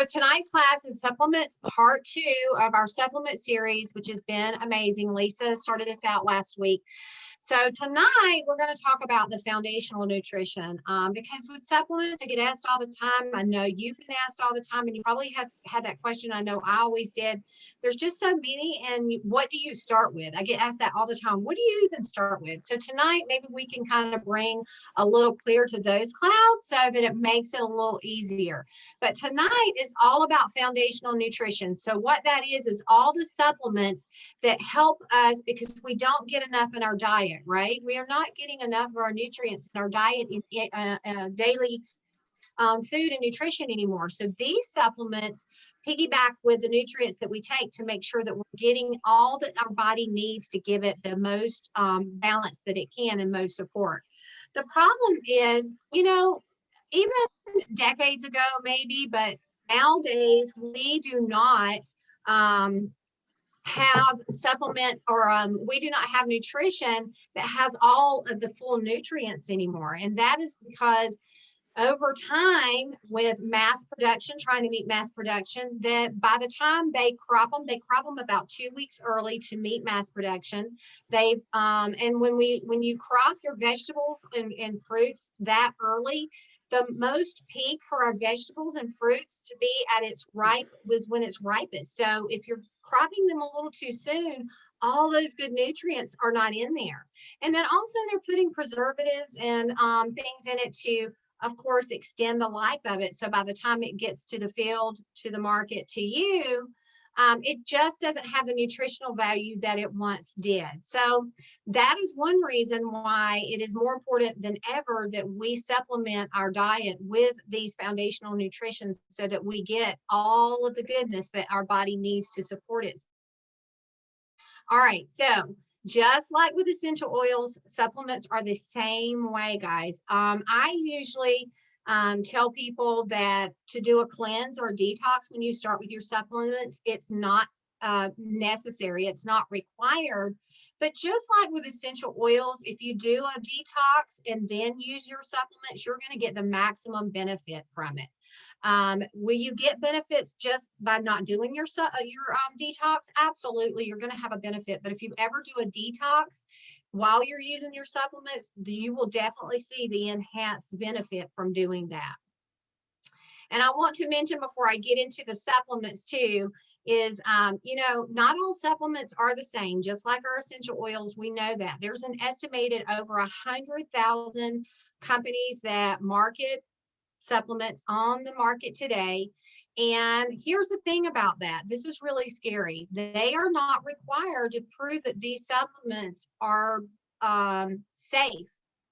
tonight's class is supplements part 2 of our supplement series, which has been amazing. Lisa started us out last week. So tonight we're going to talk about the foundational nutrition because with supplements, I get asked all the time. I know you've been asked all the time, and you probably have had that question. I know I always did. There's just so many, and what do you start with? I get asked that all the time. What do you even start with? So tonight, maybe we can kind of bring a little clear to those clouds so that it makes it a little easier. But tonight is all about foundational nutrition. So what that is all the supplements that help us because we don't get enough in our diet, right? We are not getting enough of our nutrients in our diet in daily food and nutrition anymore. So these supplements piggyback with the nutrients that we take to make sure that we're getting all that our body needs to give it the most balance that it can and most support. The problem is, even decades ago maybe, but nowadays we do not have supplements or we do not have nutrition that has all of the full nutrients anymore. And that is because over time with mass production, trying to meet mass production, that by the time they crop them about 2 weeks early to meet mass production. And when you crop your vegetables and fruits that early, the most peak for our vegetables and fruits to be at its ripe was when it's ripest. So if you're cropping them a little too soon, all those good nutrients are not in there. And then also they're putting preservatives and things in it to, of course, extend the life of it. So by the time it gets to the field, to the market, to you, it just doesn't have the nutritional value that it once did. So that is one reason why it is more important than ever that we supplement our diet with these foundational nutrition so that we get all of the goodness that our body needs to support it. All right, so just like with essential oils, supplements are the same way, guys. I usually tell people that to do a cleanse or a detox when you start with your supplements, it's not necessary, it's not required. But just like with essential oils, if you do a detox and then use your supplements, you're going to get the maximum benefit from it. Will you get benefits just by not doing your detox? Absolutely, you're going to have a benefit. But if you ever do a detox while you're using your supplements, you will definitely see the enhanced benefit from doing that. And I want to mention before I get into the supplements too, is, not all supplements are the same. Just like our essential oils, we know that there's an estimated over 100,000 companies that market supplements on the market today. And here's the thing about that. This is really scary. They are not required to prove that these supplements are safe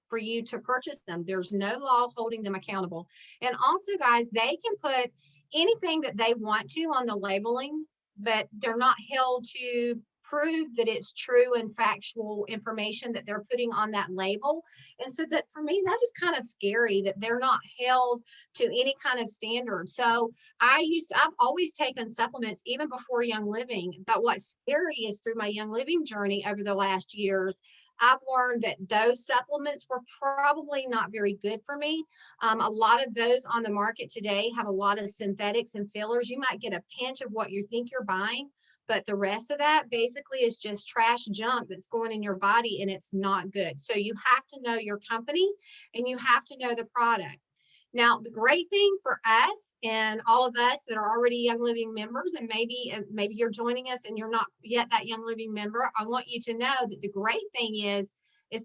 for you to purchase them. There's no law holding them accountable. And also, guys, they can put anything that they want to on the labeling, but they're not held to prove that it's true and factual information that they're putting on that label. And so that for me, that is kind of scary that they're not held to any kind of standard. So I've always taken supplements even before Young Living, but what's scary is through my Young Living journey over the last years, I've learned that those supplements were probably not very good for me. A lot of those on the market today have a lot of synthetics and fillers. You might get a pinch of what you think you're buying, but the rest of that basically is just trash junk that's going in your body, and it's not good. So you have to know your company and you have to know the product. Now, the great thing for us and all of us that are already Young Living members, and maybe you're joining us and you're not yet that Young Living member, I want you to know that the great thing is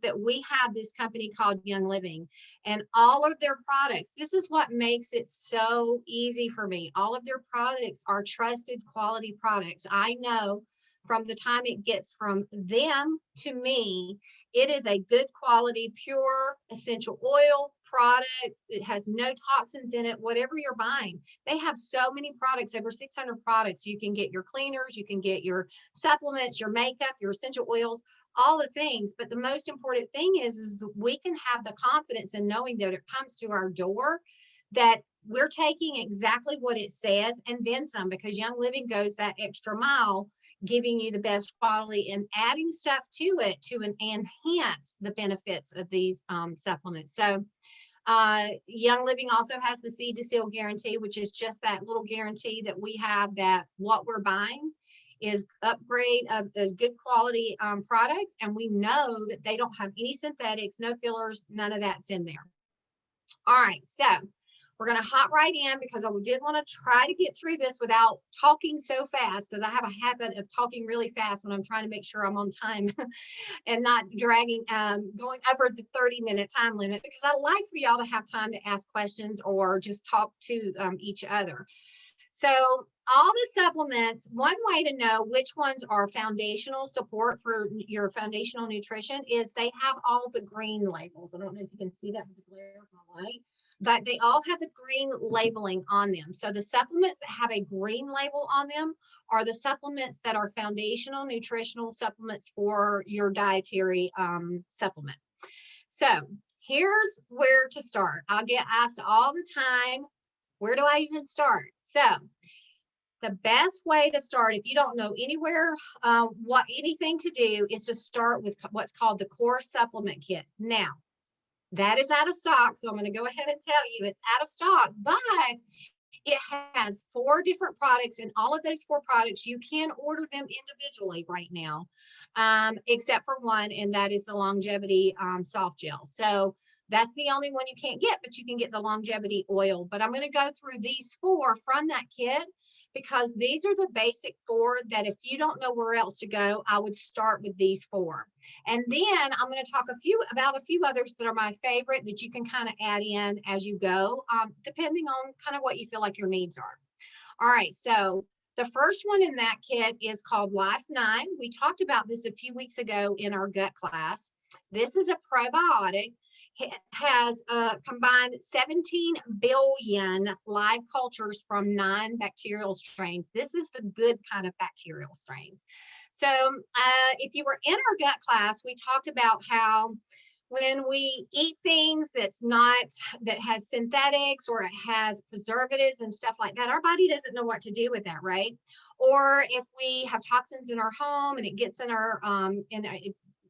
that we have this company called Young Living, and all of their products, this is what makes it so easy for me. All of their products are trusted quality products. I know from the time it gets from them to me, it is a good quality, pure essential oil product. It has no toxins in it, whatever you're buying. They have so many products, over 600 products. You can get your cleaners, you can get your supplements, your makeup, your essential oils, all the things. But the most important thing is that we can have the confidence in knowing that it comes to our door, that we're taking exactly what it says and then some, because Young Living goes that extra mile, giving you the best quality and adding stuff to it to enhance the benefits of these supplements. So Young Living also has the seed to seal guarantee, which is just that little guarantee that we have that what we're buying is upgrade of those good quality products. And we know that they don't have any synthetics, no fillers, none of that's in there. All right, so we're going to hop right in because I did want to try to get through this without talking so fast, because I have a habit of talking really fast when I'm trying to make sure I'm on time and not dragging, going over the 30-minute time limit, because I like for y'all to have time to ask questions or just talk to each other. So all the supplements, one way to know which ones are foundational support for your foundational nutrition is they have all the green labels. I don't know if you can see that with the glare of my light, but they all have the green labeling on them. So the supplements that have a green label on them are the supplements that are foundational nutritional supplements for your dietary supplement. So here's where to start. I'll get asked all the time, where do I even start? So the best way to start, if you don't know anywhere, anything to do, is to start with what's called the core supplement kit. Now, that is out of stock, so I'm going to go ahead and tell you it's out of stock, but it has 4 different products, and all of those 4 products, you can order them individually right now, except for one, and that is the longevity soft gel. So that's the only one you can't get, but you can get the longevity oil. But I'm going to go through these 4 from that kit, because these are the basic 4 that if you don't know where else to go, I would start with these 4. And then I'm going to talk about a few others that are my favorite that you can kind of add in as you go, depending on kind of what you feel like your needs are. All right, so the first one in that kit is called Life 9. We talked about this a few weeks ago in our gut class. This is a probiotic. It has combined 17 billion live cultures from 9 bacterial strains. This is the good kind of bacterial strains. So if you were in our gut class, we talked about how when we eat things that has synthetics or it has preservatives and stuff like that, our body doesn't know what to do with that, right? Or if we have toxins in our home and it gets in our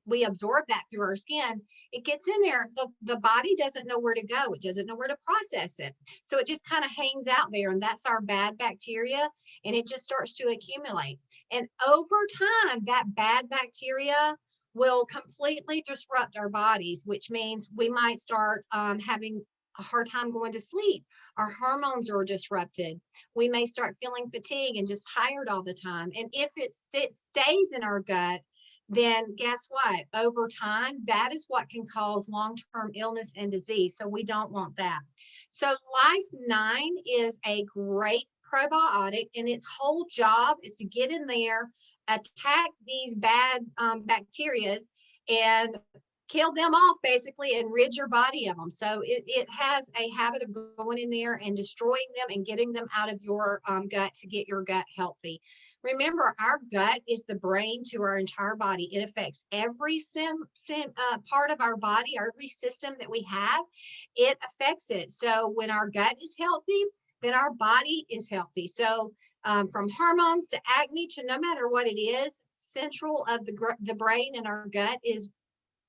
we absorb that through our skin, it gets in there. The body doesn't know where to go. It doesn't know where to process it. So it just kind of hangs out there, and that's our bad bacteria, and it just starts to accumulate. And over time, that bad bacteria will completely disrupt our bodies, which means we might start having a hard time going to sleep. Our hormones are disrupted. We may start feeling fatigue and just tired all the time. And if it stays in our gut, then guess what? Over time, that is what can cause long-term illness and disease. So we don't want that. So Life 9 is a great probiotic, and its whole job is to get in there, attack these bad bacteria, and kill them off basically and rid your body of them. So it has a habit of going in there and destroying them and getting them out of your gut to get your gut healthy. Remember, our gut is the brain to our entire body. It affects every part of our body, every system that we have, it affects it. So when our gut is healthy, then our body is healthy. So from hormones to acne to no matter what it is, central of the brain and our gut is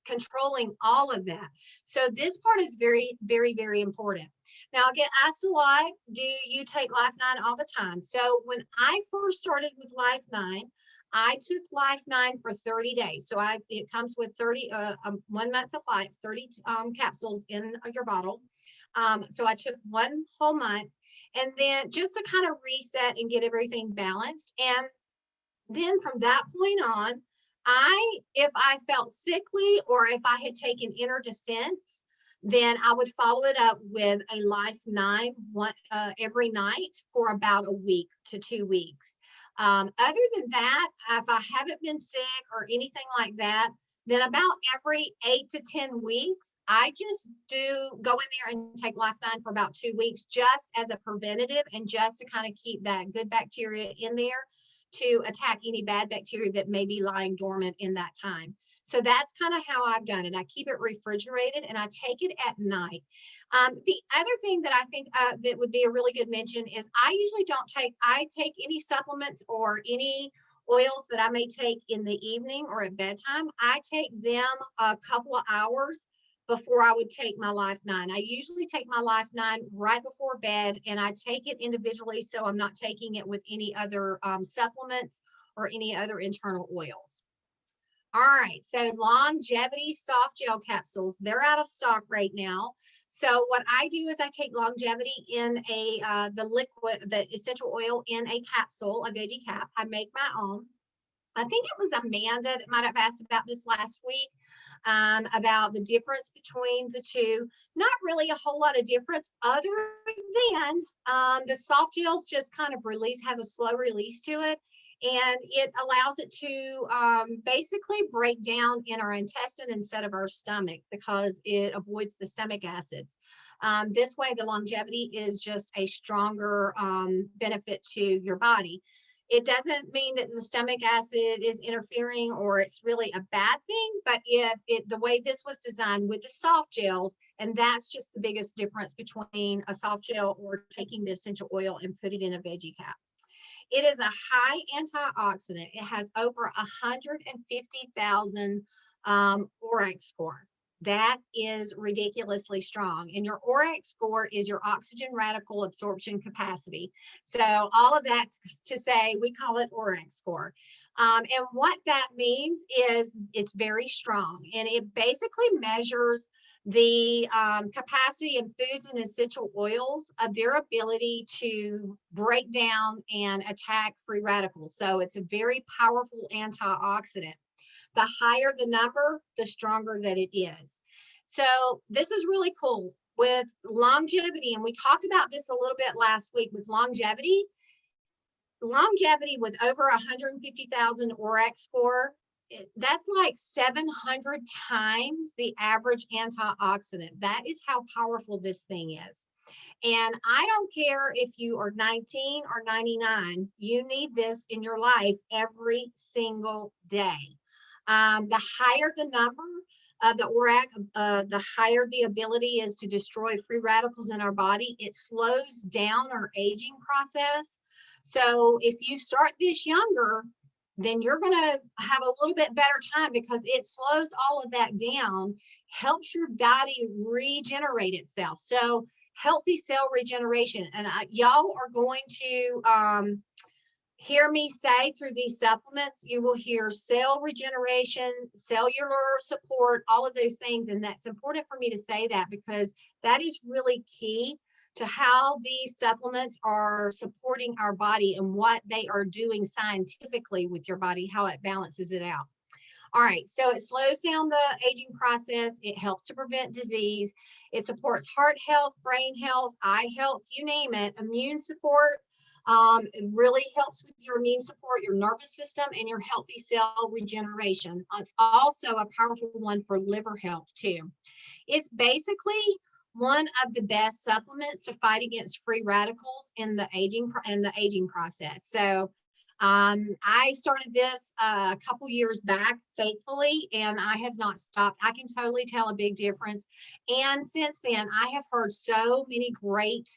controlling all of that. So this part is very, very, very important. Now, I get asked a lot, do you take Life 9 all the time? So when I first started with Life 9, I took Life 9 for 30 days. So it comes with 1 month supply. It's 30 capsules in your bottle. So I took 1 whole month, and then just to kind of reset and get everything balanced. And then from that point on, if I felt sickly or if I had taken inner defense, then I would follow it up with a Life 9 every night for about a week to 2 weeks. Other than that, if I haven't been sick or anything like that, then about every 8 to 10 weeks, I just go in there and take Life 9 for about 2 weeks, just as a preventative and just to kind of keep that good bacteria in there to attack any bad bacteria that may be lying dormant in that time. So that's kind of how I've done it. I keep it refrigerated and I take it at night. The other thing that I think that would be a really good mention is I take any supplements or any oils that I may take in the evening or at bedtime. I take them a couple of hours before I would take my Life 9. I usually take my Life 9 right before bed, and I take it individually, so I'm not taking it with any other supplements or any other internal oils. All right, so longevity soft gel capsules, they're out of stock right now. So what I do is I take longevity in the liquid, the essential oil in a capsule, a veggie cap. I make my own. I think it was Amanda that might have asked about this last week, about the difference between the two. Not really a whole lot of difference other than the soft gels just kind of has a slow release to it. And it allows it to basically break down in our intestine instead of our stomach because it avoids the stomach acids. This way, the longevity is just a stronger benefit to your body. It doesn't mean that the stomach acid is interfering or it's really a bad thing, but the way this was designed with the soft gels, and that's just the biggest difference between a soft gel or taking the essential oil and put it in a veggie cap. It is a high antioxidant. It has over 150,000 ORAC score. That is ridiculously strong. And your ORAC score is your oxygen radical absorption capacity. So all of that to say, we call it ORAC score. And what that means is it's very strong. And it basically measures the capacity in foods and essential oils of their ability to break down and attack free radicals. So it's a very powerful antioxidant. The higher the number, the stronger that it is. So this is really cool with longevity. And we talked about this a little bit last week with longevity. Longevity with over 150,000 ORAC score, that's like 700 times the average antioxidant. That is how powerful this thing is. And I don't care if you are 19 or 99, you need this in your life every single day. The higher the number of the ORAC, the higher the ability is to destroy free radicals in our body. It slows down our aging process. So if you start this younger, then you're going to have a little bit better time because it slows all of that down, helps your body regenerate itself. So healthy cell regeneration. And y'all are going to hear me say through these supplements, you will hear cell regeneration, cellular support, all of those things. And that's important for me to say that because that is really key to how these supplements are supporting our body and what they are doing scientifically with your body, how it balances it out. All right, so it slows down the aging process. It helps to prevent disease. It supports heart health, brain health, eye health, you name it, immune support. It really helps with your immune support, your nervous system, and your healthy cell regeneration. It's also a powerful one for liver health too. It's basically one of the best supplements to fight against free radicals in the aging process. So I started this a couple years back faithfully, and I have not stopped. I can totally tell a big difference. And since then, I have heard so many great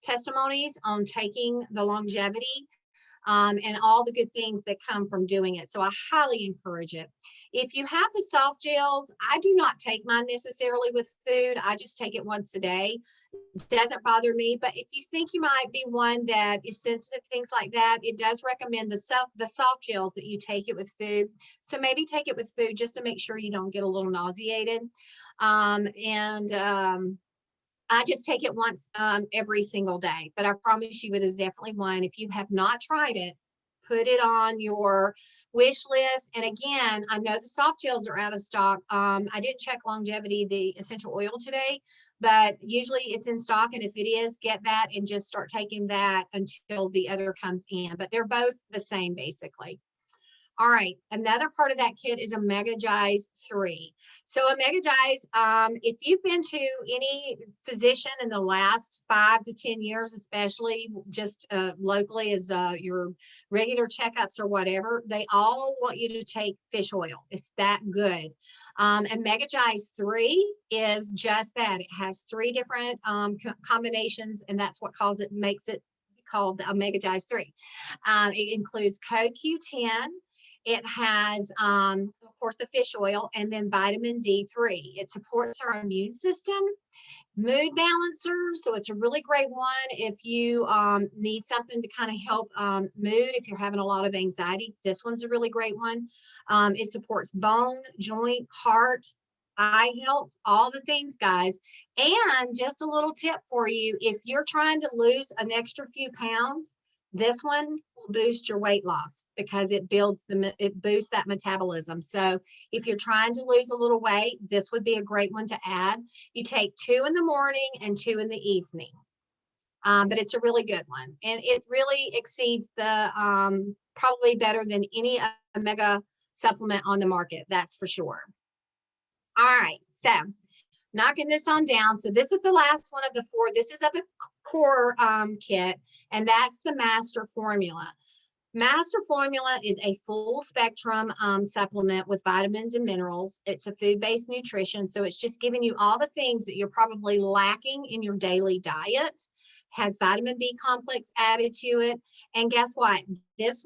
testimonies on taking the longevity and all the good things that come from doing it. So I highly encourage it. If you have the soft gels, I do not take mine necessarily with food. I just take it once a day. It doesn't bother me. But if you think you might be one that is sensitive to things like that, it does recommend the soft gels that you take it with food. So maybe take it with food just to make sure you don't get a little nauseated. I just take it once every single day, but I promise you it is definitely one. If you have not tried it, put it on your wish list. And again, I know the soft gels are out of stock. I didn't check longevity, the essential oil today, but usually it's in stock. And if it is, get that and just start taking that until the other comes in. But they're both the same basically. All right, another part of that kit is Omega-Gize 3. So Omega-Gize, if you've been to any physician in the last 5 to 10 years, especially just locally as your regular checkups or whatever, they all want you to take fish oil. It's that good. Omega-Gize 3 is just that. It has 3 different combinations, and that's what makes it called the Omega-Gize 3. It includes CoQ10. It has, of course, the fish oil and then vitamin D3. It supports our immune system, mood balancer. So it's a really great one if you need something to kind of help mood. If you're having a lot of anxiety, this one's a really great one. It supports bone, joint, heart, eye health, all the things, guys. And just a little tip for you, if you're trying to lose an extra few pounds, this one will boost your weight loss because it boosts that metabolism. So if you're trying to lose a little weight, this would be a great one to add. You take 2 in the morning and 2 in the evening. But it's a really good one. And it really exceeds the probably better than any omega supplement on the market. That's for sure. All right. So knocking this on down. So this is the last one of the 4. This is of a core kit, and that's the Master Formula. Master Formula is a full spectrum supplement with vitamins and minerals. It's a food-based nutrition, so it's just giving you all the things that you're probably lacking in your daily diet. Has vitamin B complex added to it. And guess what? This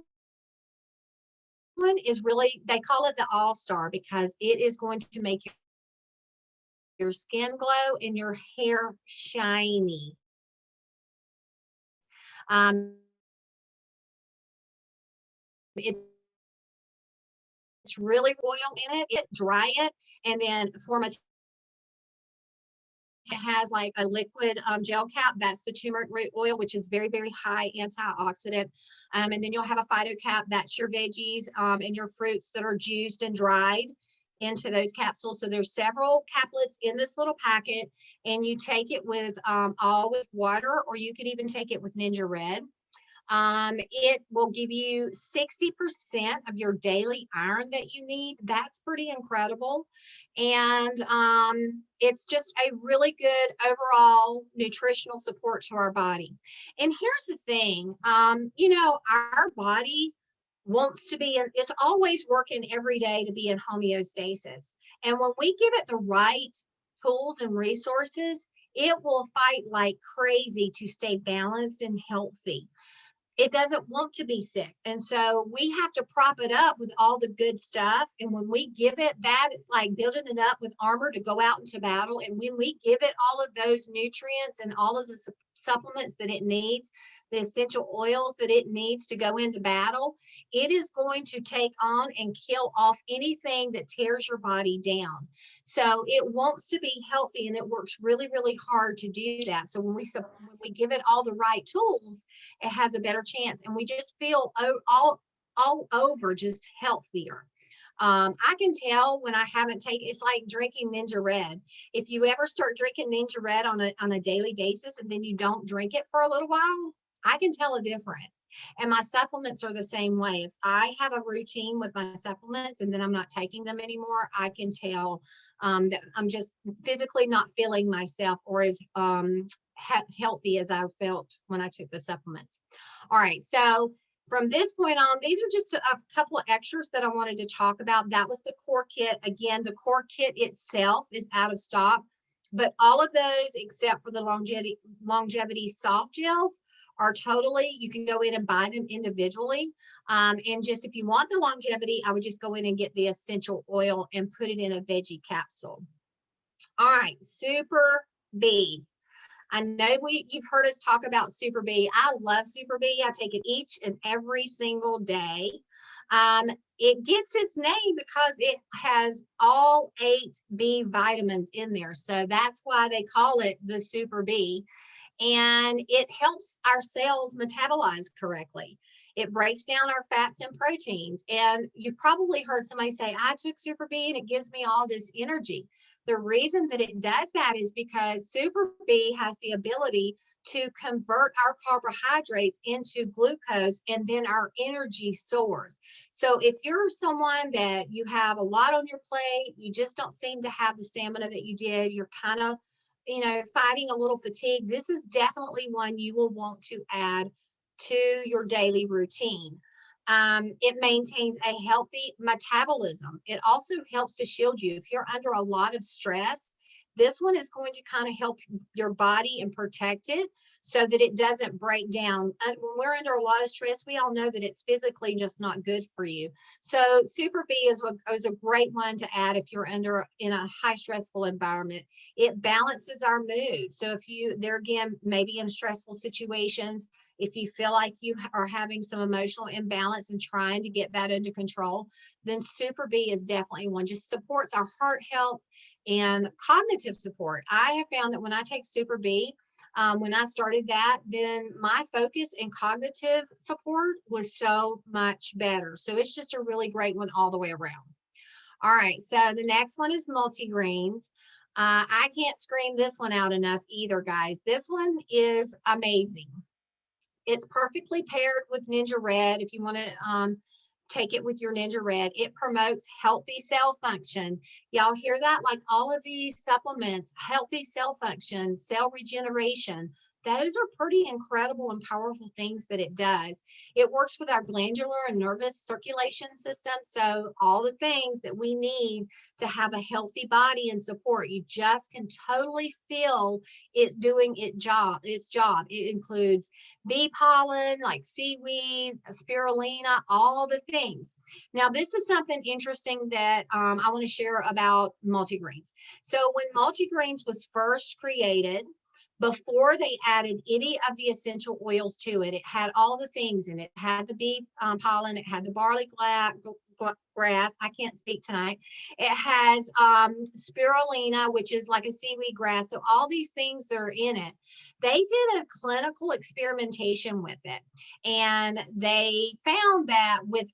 one is really, they call it the all-star because it is going to make your skin glow and your hair shiny. It's really oil in it, dry it, and then form a, it has like a liquid gel cap. That's the turmeric root oil, which is very, very high antioxidant. And then you'll have a phyto cap. That's your veggies and your fruits that are juiced and dried into those capsules. So there's several caplets in this little packet, and you take it with all with water, or you could even take it with Ninja Red. It will give you 60% of your daily iron that you need. That's pretty incredible. And it's just a really good overall nutritional support to our body. And here's the thing, you know, our body wants to be in, it's always working every day to be in homeostasis. And when we give it the right tools and resources, it will fight like crazy to stay balanced and healthy. It doesn't want to be sick. And so we have to prop it up with all the good stuff. And when we give it that, it's like building it up with armor to go out into battle. And when we give it all of those nutrients and all of the supplements that it needs, the essential oils that it needs to go into battle, it is going to take on and kill off anything that tears your body down. So it wants to be healthy, and it works really, really hard to do that. So when we give it all the right tools, it has a better chance, and we just feel all over just healthier. I can tell when I haven't taken, it's like drinking Ninja Red. If you ever start drinking Ninja Red on a daily basis and then you don't drink it for a little while, I can tell a difference. And my supplements are the same way. If I have a routine with my supplements and then I'm not taking them anymore, I can tell that I'm just physically not feeling myself or as healthy as I felt when I took the supplements. All right, so from this point on, these are just a couple of extras that I wanted to talk about. That was the core kit. Again, the core kit itself is out of stock, but all of those except for the longevity soft gels are totally, you can go in and buy them individually. And just if you want the longevity, I would just go in and get the essential oil and put it in a veggie capsule. All right, Super B. I know you've heard us talk about Super B. I love Super B. I take it each and every single day. It gets its name because it has all 8 B vitamins in there. So that's why they call it the Super B. And it helps our cells metabolize correctly. It breaks down our fats and proteins. And you've probably heard somebody say, I took Super B and it gives me all this energy. The reason that it does that is because Super B has the ability to convert our carbohydrates into glucose, and then our energy soars. So if you're someone that you have a lot on your plate, you just don't seem to have the stamina that you did, you're kind of, you know, fighting a little fatigue, this is definitely one you will want to add to your daily routine. It maintains a healthy metabolism. It also helps to shield you. If you're under a lot of stress, this one is going to kind of help your body and protect it so that it doesn't break down. And when we're under a lot of stress, we all know that it's physically just not good for you. So Super B is a great one to add if you're in a high stressful environment. It balances our mood. So if you, there again, maybe in stressful situations, if you feel like you are having some emotional imbalance and trying to get that under control, then Super B is definitely one. Just supports our heart health and cognitive support. I have found that when I take Super B, when I started that, then my focus and cognitive support was so much better. So it's just a really great one all the way around. All right, so the next one is multigrains. I can't scream this one out enough either, guys. This one is amazing. It's perfectly paired with Ninja Red if you want to take it with your Ninja Red. It promotes healthy cell function. Y'all hear that? Like all of these supplements, healthy cell function, cell regeneration. Those are pretty incredible and powerful things that it does. It works with our glandular and nervous circulation system. So all the things that we need to have a healthy body and support, you just can totally feel it doing its job. It includes bee pollen, like seaweed, spirulina, all the things. Now, this is something interesting that I want to share about multigrains. So when multigrains was first created, before they added any of the essential oils to it, it had all the things in it. It had the bee pollen, it had the barley grass. I can't speak tonight. It has spirulina, which is like a seaweed grass. So all these things that are in it, they did a clinical experimentation with it, and they found that with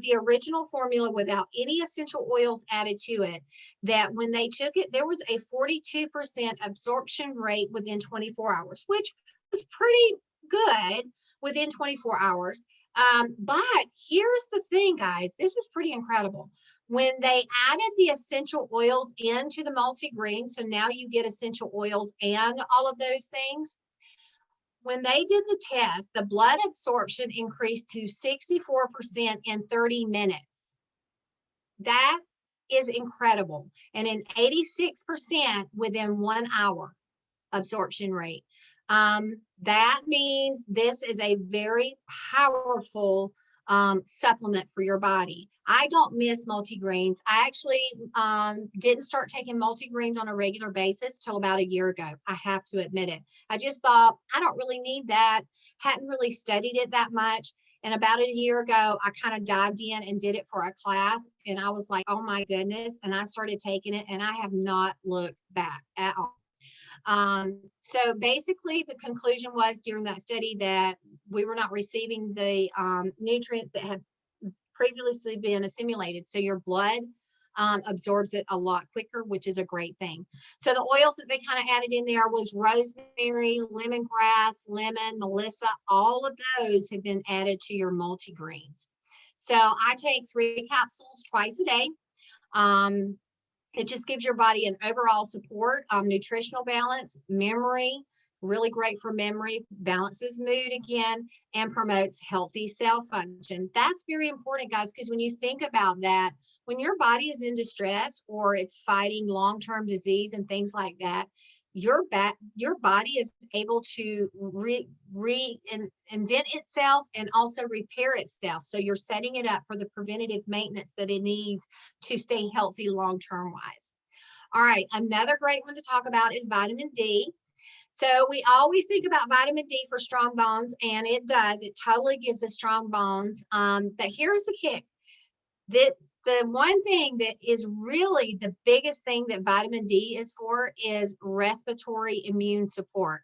the original formula, without any essential oils added to it, that when they took it, there was a 42% absorption rate within 24 hours, which was pretty good within 24 hours. But here's the thing, guys, this is pretty incredible. When they added the essential oils into the multigrain, so now you get essential oils and all of those things. When they did the test, the blood absorption increased to 64% in 30 minutes. That is incredible. And in 86% within 1 hour absorption rate. That means this is a very powerful supplement for your body. I don't miss multigrains. I actually didn't start taking multigrains on a regular basis till about a year ago. I have to admit it. I just thought I don't really need that. Hadn't really studied it that much. And about a year ago, I kind of dived in and did it for a class. And I was like, oh my goodness. And I started taking it and I have not looked back at all. So basically, the conclusion was during that study that we were not receiving the nutrients that had previously been assimilated. So your blood absorbs it a lot quicker, which is a great thing. So the oils that they kind of added in there was rosemary, lemongrass, lemon, melissa. All of those have been added to your multigrains. So I take 3 capsules twice a day. It just gives your body an overall support, nutritional balance, memory, really great for memory, balances mood again, and promotes healthy cell function. That's very important, guys, because when you think about that, when your body is in distress or it's fighting long-term disease and things like that, your body is able to reinvent itself and also repair itself. So you're setting it up for the preventative maintenance that it needs to stay healthy long-term wise. All right, another great one to talk about is vitamin D. So we always think about vitamin D for strong bones, and it does. It totally gives us strong bones. But here's the kick. The one thing that is really the biggest thing that vitamin D is for is respiratory immune support.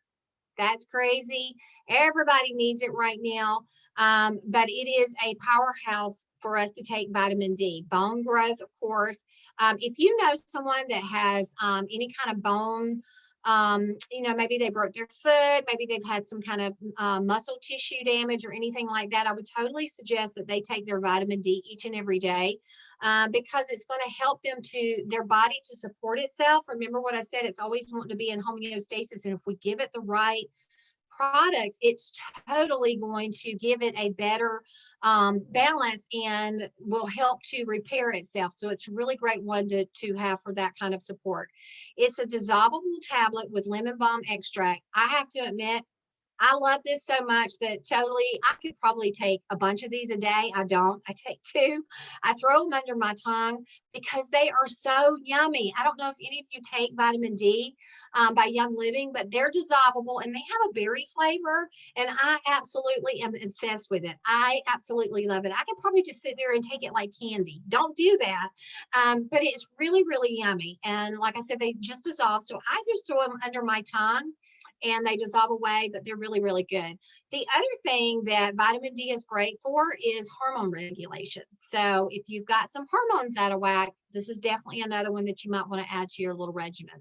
That's crazy. Everybody needs it right now. But it is a powerhouse for us to take vitamin D. Bone growth, of course. If you know someone that has any kind of bone, maybe they broke their foot, maybe they've had some kind of muscle tissue damage or anything like that, I would totally suggest that they take their vitamin D each and every day. Because it's going to help their body to support itself. Remember what I said, it's always wanting to be in homeostasis. And if we give it the right products, it's totally going to give it a better balance and will help to repair itself. So it's a really great one to have for that kind of support. It's a dissolvable tablet with lemon balm extract. I have to admit, I love this so much that totally I could probably take a bunch of these a day. I don't. I take two. I throw them under my tongue because they are so yummy. I don't know if any of you take vitamin D by Young Living, but they're dissolvable and they have a berry flavor, and I absolutely am obsessed with it. I absolutely love it. I could probably just sit there and take it like candy. Don't do that, but it's really, really yummy. And like I said, they just dissolve, so I just throw them under my tongue and they dissolve away, but they're really, really good. The other thing that vitamin D is great for is hormone regulation. So if you've got some hormones out of whack, this is definitely another one that you might want to add to your little regimen.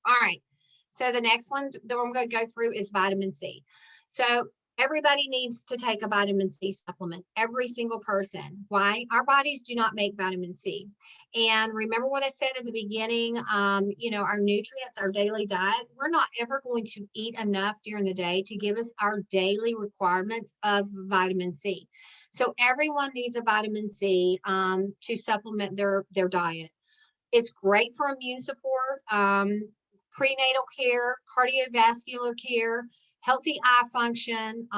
All right. So the next one that I'm going to go through is vitamin C. So everybody needs to take a vitamin C supplement, every single person. Why? Our bodies do not make vitamin C. And remember what I said at the beginning, our nutrients, our daily diet, we're not ever going to eat enough during the day to give us our daily requirements of vitamin C. So everyone needs a vitamin C to supplement their diet. It's great for immune support, prenatal care, cardiovascular care, healthy eye function.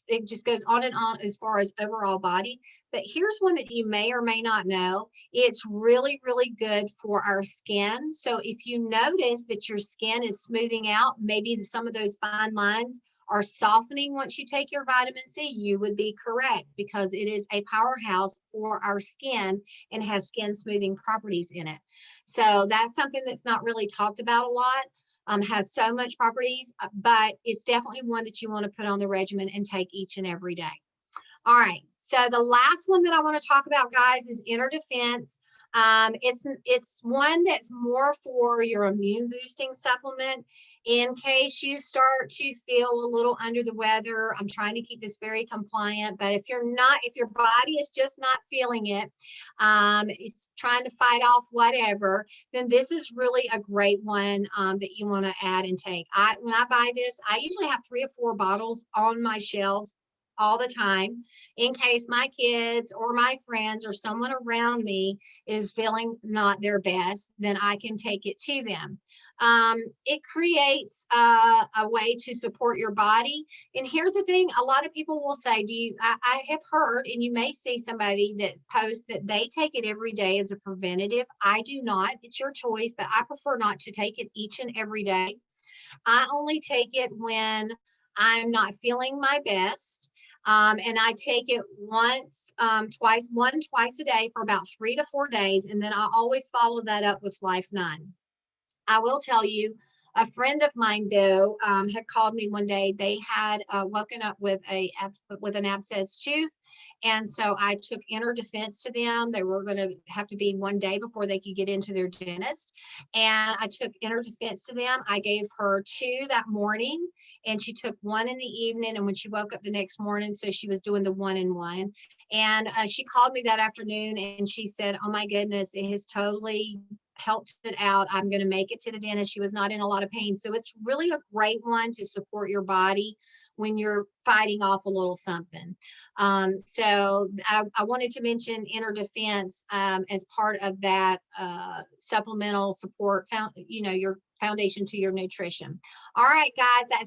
It just goes on and on as far as overall body. But here's one that you may or may not know. It's really, really good for our skin. So if you notice that your skin is smoothing out, maybe some of those fine lines are softening once you take your vitamin C, you would be correct because it is a powerhouse for our skin and has skin smoothing properties in it. So that's something that's not really talked about a lot. Has so much properties, but it's definitely one that you want to put on the regimen and take each and every day. All right, so the last one that I want to talk about, guys, is inner defense. It's one that's more for your immune boosting supplement in case you start to feel a little under the weather. I'm trying to keep this very compliant, but if your body is just not feeling it, it's trying to fight off whatever, then this is really a great one that you want to add and take. When I buy this, I usually have 3 or 4 bottles on my shelves all the time in case my kids or my friends or someone around me is feeling not their best, then I can take it to them. It creates a way to support your body. And here's the thing, a lot of people will say, I have heard, and you may see somebody that posts that they take it every day as a preventative. I do not. It's your choice, but I prefer not to take it each and every day. I only take it when I'm not feeling my best. And I take it twice a day for about 3 to 4 days. And then I always follow that up with Life 9. I will tell you, a friend of mine, though, had called me one day. They had woken up with an abscessed tooth. And so I took inner defense to them. They were going to have to be 1 day before they could get into their dentist. And I took inner defense to them. I gave her 2 that morning, and she took 1 in the evening. And when she woke up the next morning, so she was doing the 1 and 1. And she called me that afternoon and she said, "Oh my goodness, it has totally helped it out. I'm going to make it to the dentist." She was not in a lot of pain. So it's really a great one to support your body when you're fighting off a little something. So I wanted to mention inner defense as part of that supplemental support, your foundation to your nutrition. All right, guys, that's